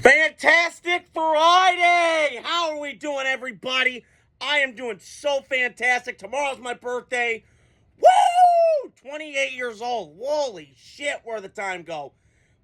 Fantastic Friday! How are we doing, everybody? I am doing so fantastic. Tomorrow's my birthday. Woo! 28 years old. Holy shit, where the time go?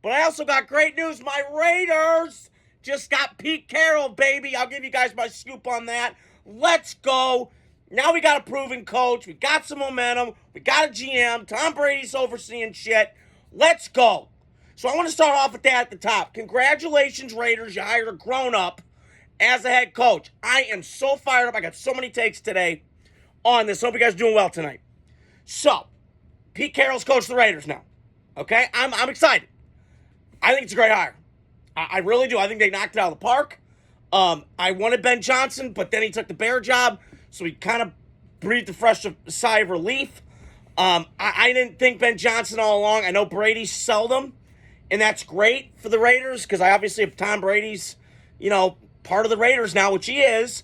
But I also got great news. My Raiders just got Pete Carroll, baby. I'll give you guys my scoop on that. Let's go. Now we got a proven coach. We got some momentum. We got a GM. Tom Brady's overseeing shit. Let's go. So I want to start off with that at the top. Congratulations, Raiders. You hired a grown-up as a head coach. I am so fired up. I got so many takes today on this. Hope you guys are doing well tonight. So, Pete Carroll's coached the Raiders now. Okay? I'm excited. I think it's a great hire. I really do. I think they knocked it out of the park. I wanted Ben Johnson, but then he took the Bear job, so he kind of breathed a fresh sigh of relief. I didn't think Ben Johnson all along. I know Brady sold him, and that's great for the Raiders because I obviously, if Tom Brady's, part of the Raiders now, which he is,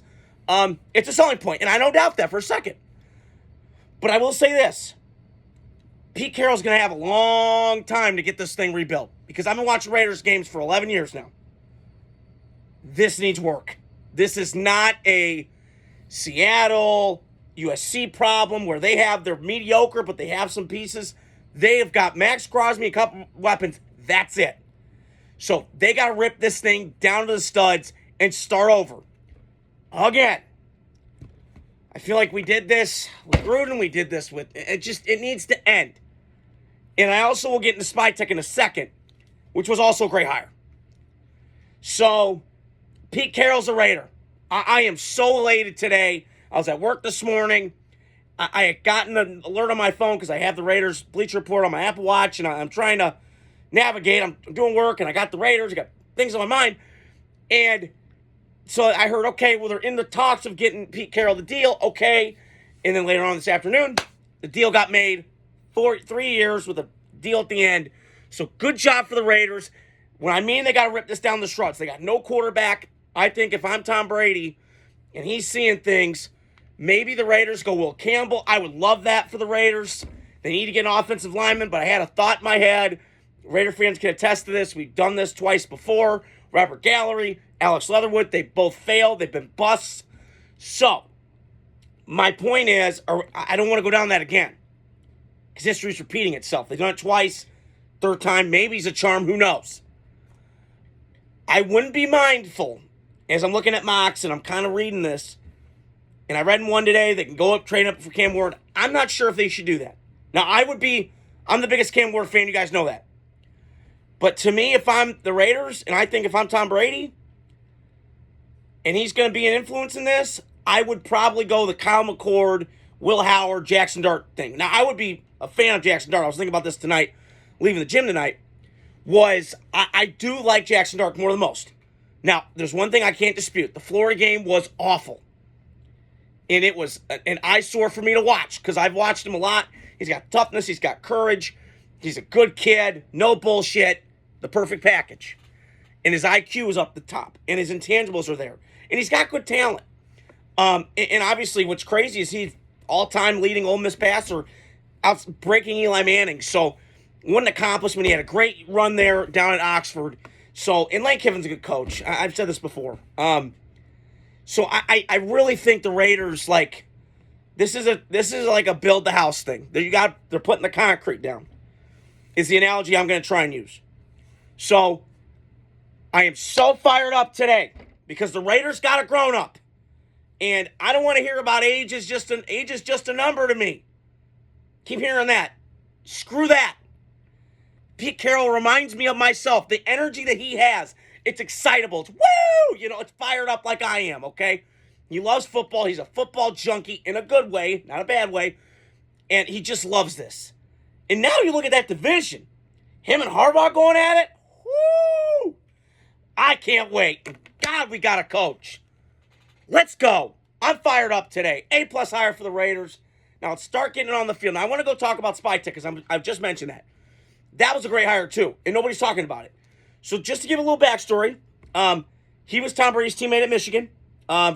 it's a selling point, and I don't doubt that for a second. But I will say this. Pete Carroll's going to have a long time to get this thing rebuilt because I've been watching Raiders games for 11 years now. This needs work. This is not a Seattle, USC problem where they're mediocre, but they have some pieces. They have got Max Crosby, a couple weapons. That's it. So they got to rip this thing down to the studs and start over. Again. I feel like we did this with Gruden. We did this with... It needs to end. And I also will get into Spy Tech in a second, which was also a great hire. So, Pete Carroll's a Raider. I am so elated today. I was at work this morning. I had gotten an alert on my phone because I have the Raiders Bleacher Report on my Apple Watch, and I'm trying to navigate. I'm doing work, and I got the Raiders. I got things on my mind. And so I heard, okay, well, they're in the talks of getting Pete Carroll the deal. Okay. And then later on this afternoon, the deal got made for 3 years with a deal at the end. So good job for the Raiders. When I mean they got to rip this down the struts, they got no quarterback. I think if I'm Tom Brady and he's seeing things, maybe the Raiders go Will Campbell. I would love that for the Raiders. They need to get an offensive lineman, but I had a thought in my head. Raider fans can attest to this. We've done this twice before. Robert Gallery, Alex Leatherwood, they both failed. They've been busts. So, my point is, I don't want to go down that again. Because history's repeating itself. They've done it twice. Third time, maybe it's a charm. Who knows? I wouldn't be mindful, as I'm looking at mocks and I'm kind of reading this, and I read one today that can go up, train up for Cam Ward. I'm not sure if they should do that. Now, I'm the biggest Cam Ward fan. You guys know that. But to me, if I'm the Raiders, and I think if I'm Tom Brady, and he's going to be an influence in this, I would probably go the Kyle McCord, Will Howard, Jackson Dart thing. Now, I would be a fan of Jackson Dart. I was thinking about this tonight, leaving the gym tonight, I do like Jackson Dart more than most. Now, there's one thing I can't dispute. The Florida game was awful. And it was an eyesore for me to watch, because I've watched him a lot. He's got toughness. He's got courage. He's a good kid. No bullshit. The perfect package. And his IQ is up the top. And his intangibles are there. And he's got good talent. And obviously what's crazy is he's all-time leading Ole Miss passer, breaking Eli Manning. So what an accomplishment. He had a great run there down at Oxford. So, and Lane Kiffin's a good coach. I've said this before. So I really think the Raiders, this is like a build the house thing. They're putting the concrete down. Is the analogy I'm going to try and use. So, I am so fired up today because the Raiders got a grown-up. And I don't want to hear about age is just a number to me. Keep hearing that. Screw that. Pete Carroll reminds me of myself. The energy that he has, it's excitable. It's woo! It's fired up like I am, okay? He loves football. He's a football junkie in a good way, not a bad way. And he just loves this. And now you look at that division. Him and Harbaugh going at it. Woo! I can't wait. God, we got a coach. Let's go. I'm fired up today. A-plus hire for the Raiders. Now, let's start getting it on the field. Now, I want to go talk about Spy Tech because I've just mentioned that. That was a great hire, too, and nobody's talking about it. So, just to give a little backstory, he was Tom Brady's teammate at Michigan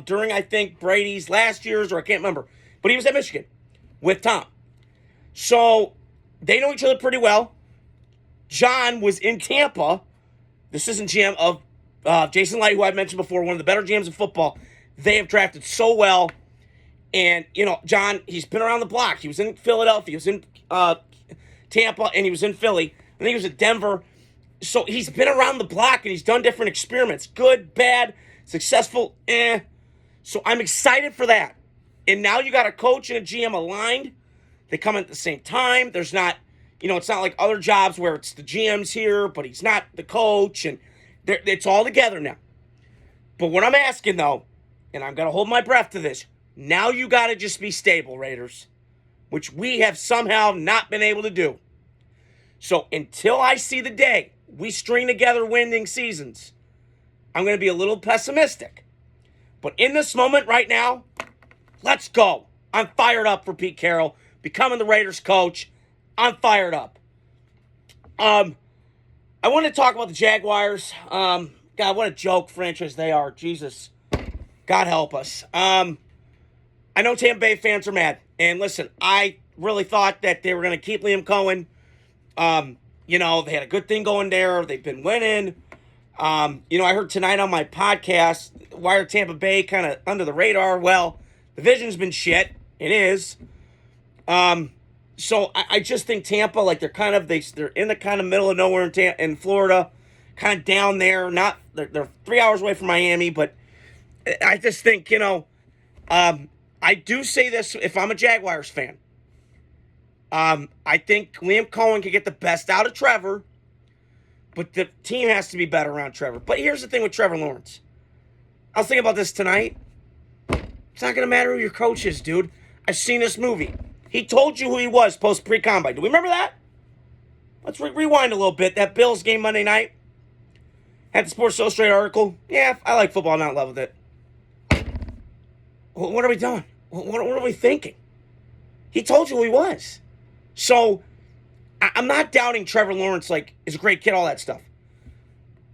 during, I think, Brady's last years, or I can't remember. But he was at Michigan with Tom. So, they know each other pretty well. John was in Tampa, the assistant GM of Jason Light, who I mentioned before, one of the better GMs in football. They have drafted so well. And, John, he's been around the block. He was in Philadelphia. He was in Tampa, and he was in Philly. I think he was at Denver. So he's been around the block, and he's done different experiments. Good, bad, successful, So I'm excited for that. And now you got a coach and a GM aligned. They come in at the same time. There's not, it's not like other jobs where it's the GM's here, but he's not the coach. And it's all together now. But what I'm asking, though, and I'm going to hold my breath to this, now you got to just be stable, Raiders, which we have somehow not been able to do. So until I see the day we string together winning seasons, I'm going to be a little pessimistic. But in this moment right now, let's go. I'm fired up for Pete Carroll becoming the Raiders coach. I'm fired up. I want to talk about the Jaguars. God, what a joke franchise they are. Jesus. God help us. I know Tampa Bay fans are mad. And listen, I really thought that they were going to keep Liam Cohen. They had a good thing going there. They've been winning. I heard tonight on my podcast, why are Tampa Bay kind of under the radar? Well, the division's been shit. It is. So I just think Tampa, like they're in the kind of middle of nowhere in Florida, kind of down there. They're 3 hours away from Miami, but I just think, I do say this if I'm a Jaguars fan. I think Liam Cohen can get the best out of Trevor, but the team has to be better around Trevor. But here's the thing with Trevor Lawrence. I was thinking about this tonight. It's not going to matter who your coach is, dude. I've seen this movie. He told you who he was post pre-combine. Do we remember that? Let's rewind a little bit. That Bills game Monday night. Had the Sports Illustrated article. Yeah, I like football. I'm not in love with it. What are we doing? What are we thinking? He told you who he was. So, I'm not doubting Trevor Lawrence, is a great kid, all that stuff.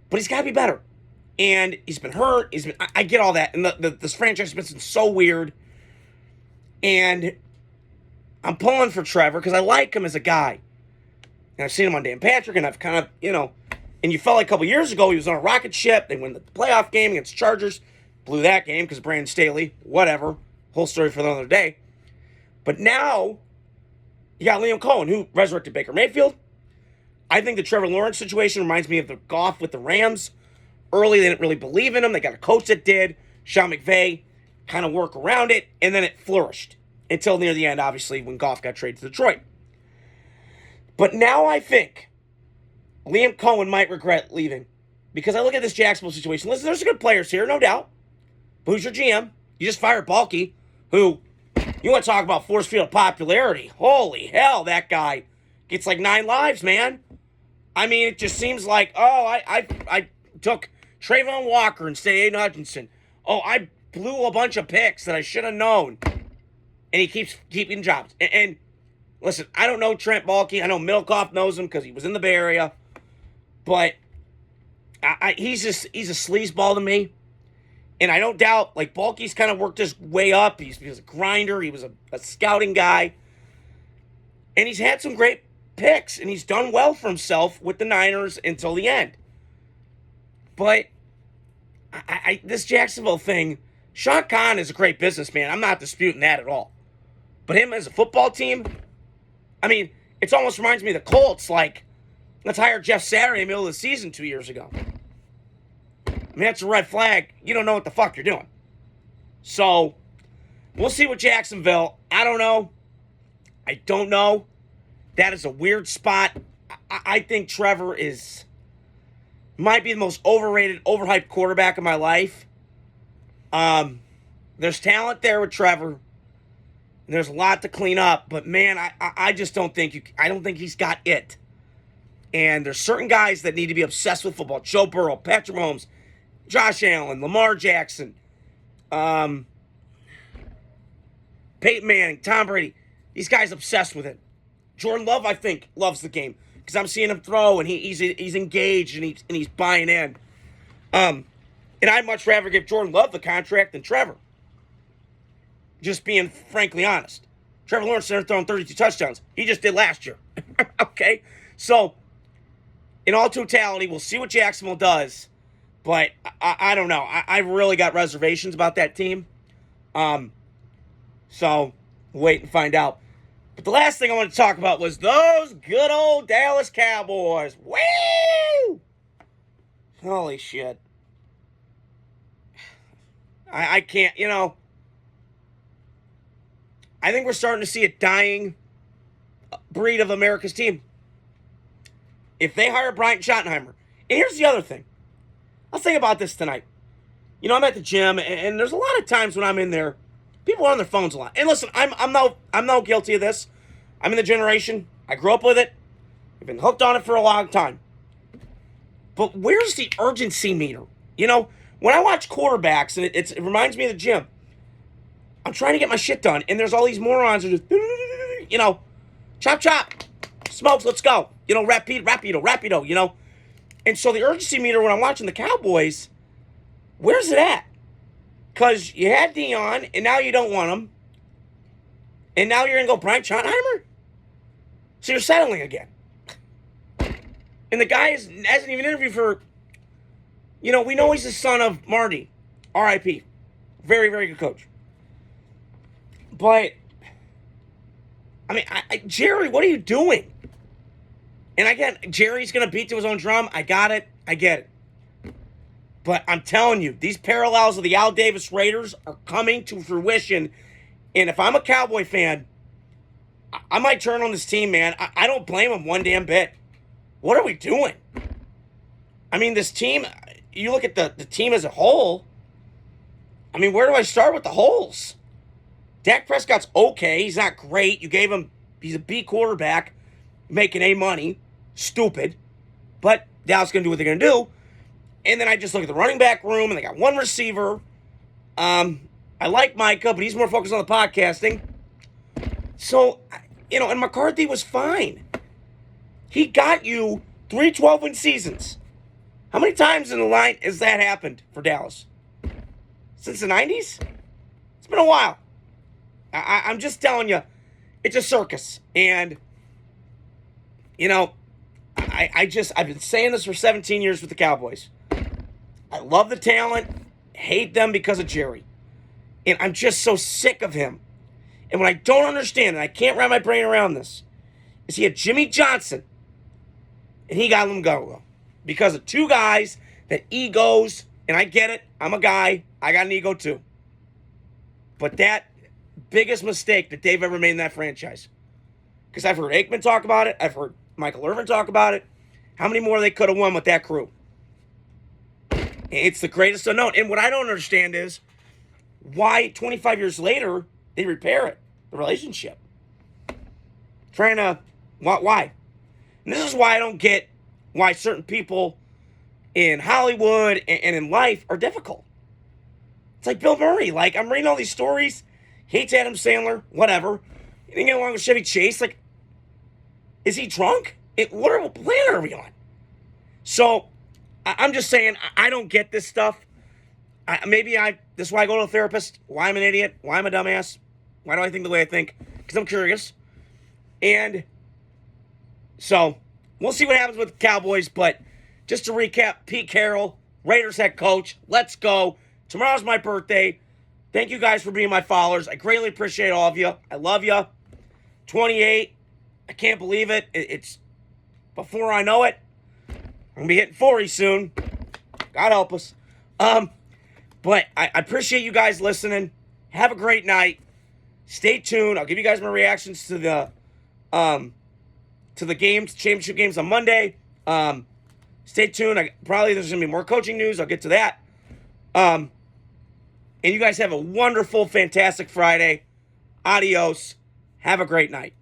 But he's got to be better. And he's been hurt. I get all that. And this franchise has been so weird. And I'm pulling for Trevor because I like him as a guy. And I've seen him on Dan Patrick, and I've kind of, and you felt like a couple years ago he was on a rocket ship. They win the playoff game against Chargers. Blew that game because Brandon Staley, whatever. Whole story for another day. But now, you got Liam Cohen, who resurrected Baker Mayfield. I think the Trevor Lawrence situation reminds me of the Goff with the Rams. Early, they didn't really believe in him. They got a coach that did. Sean McVay kind of work around it, and then it flourished. Until near the end, obviously, when Goff got traded to Detroit. But now I think Liam Cohen might regret leaving. Because I look at this Jacksonville situation. Listen, there's some good players here, no doubt. But who's your GM? You just fired Balky, who, you want to talk about force field popularity. Holy hell, that guy gets like 9 lives, man. I mean, it just seems like, I took Trayvon Walker instead of Aiden Hutchinson. I blew a bunch of picks that I should have known. And he keeps keeping jobs. And listen, I don't know Trent Baalke. I know Milkoff knows him because he was in the Bay Area. But he's a sleazeball to me. And I don't doubt, Baalke's kind of worked his way up. He was a grinder. He was a scouting guy. And he's had some great picks. And he's done well for himself with the Niners until the end. But this Jacksonville thing, Sean Khan is a great businessman. I'm not disputing that at all. But him as a football team, I mean, it almost reminds me of the Colts. Let's hire Jeff Saturday in the middle of the season 2 years ago. I mean, that's a red flag. You don't know what the fuck you're doing. So, we'll see with Jacksonville. I don't know. I don't know. That is a weird spot. I think Trevor might be the most overrated, overhyped quarterback of my life. There's talent there with Trevor. And there's a lot to clean up. But, man, I just don't think I don't think he's got it. And there's certain guys that need to be obsessed with football. Joe Burrow, Patrick Mahomes, Josh Allen, Lamar Jackson, Peyton Manning, Tom Brady. These guys obsessed with it. Jordan Love, I think, loves the game. Because I'm seeing him throw, and he's engaged, and he's buying in. And I'd much rather give Jordan Love the contract than Trevor. Just being frankly honest. Trevor Lawrence started throwing 32 touchdowns. He just did last year. Okay? So, in all totality, we'll see what Jacksonville does. But I don't know. I really got reservations about that team. So wait and find out. But the last thing I want to talk about was those good old Dallas Cowboys. Woo! Holy shit. I can't, I think we're starting to see a dying breed of America's team. If they hire Brian Schottenheimer. And here's the other thing. I was thinking about this tonight. I'm at the gym, and there's a lot of times when I'm in there, people are on their phones a lot. And listen, I'm no guilty of this. I'm in the generation. I grew up with it. I've been hooked on it for a long time. But where's the urgency meter? When I watch quarterbacks, and it reminds me of the gym, I'm trying to get my shit done, and there's all these morons who just, chop, chop, smokes, let's go. Rapido. And so the urgency meter when I'm watching the Cowboys, where's it at? Because you had Dion, and now you don't want him. And now you're going to go Brian Schottenheimer? So you're settling again. And the guy hasn't even interviewed for, we know he's the son of Marty. R.I.P. Very, very good coach. But, Jerry, what are you doing? And again, Jerry's going to beat to his own drum. I got it. I get it. But I'm telling you, these parallels of the Al Davis Raiders are coming to fruition. And if I'm a Cowboy fan, I might turn on this team, man. I don't blame them one damn bit. What are we doing? This team, you look at the team as a whole. Where do I start with the holes? Dak Prescott's okay. He's not great. He's a B quarterback, making A money. Stupid. But Dallas going to do what they're going to do. And then I just look at the running back room, and they got one receiver. I like Micah, but he's more focused on the podcasting. So, and McCarthy was fine. He got you 3 12-win seasons. How many times in the line has that happened for Dallas? Since the 90s? It's been a while. I'm just telling you, it's a circus. And, I've been saying this for 17 years with the Cowboys. I love the talent, hate them because of Jerry. And I'm just so sick of him. And what I don't understand, and I can't wrap my brain around this, is he had Jimmy Johnson, and he got him go because of two guys that egos, and I get it, I'm a guy, I got an ego too. But that biggest mistake that they've ever made in that franchise. Because I've heard Aikman talk about it, I've heard Michael Irvin talk about it, how many more they could have won with that crew. It's the greatest unknown. And what I don't understand is why 25 years later they repair it, the relationship. Why? And this is why I don't get why certain people in Hollywood and in life are difficult. It's like Bill Murray. Like, I'm reading all these stories. Hates Adam Sandler. Whatever. He didn't get along with Chevy Chase. Like, is he drunk? What planet are we on? So, I'm just saying, I don't get this stuff. This is why I go to a therapist. Why I'm an idiot. Why I'm a dumbass. Why do I think the way I think? Because I'm curious. And so, we'll see what happens with the Cowboys. But just to recap, Pete Carroll, Raiders head coach. Let's go. Tomorrow's my birthday. Thank you guys for being my followers. I greatly appreciate all of you. I love you. 28. I can't believe it. It's before I know it. I'm going to be hitting 40 soon. God help us. But I appreciate you guys listening. Have a great night. Stay tuned. I'll give you guys my reactions to the games, championship games on Monday. Stay tuned. Probably there's going to be more coaching news. I'll get to that. And you guys have a wonderful, fantastic Friday. Adios. Have a great night.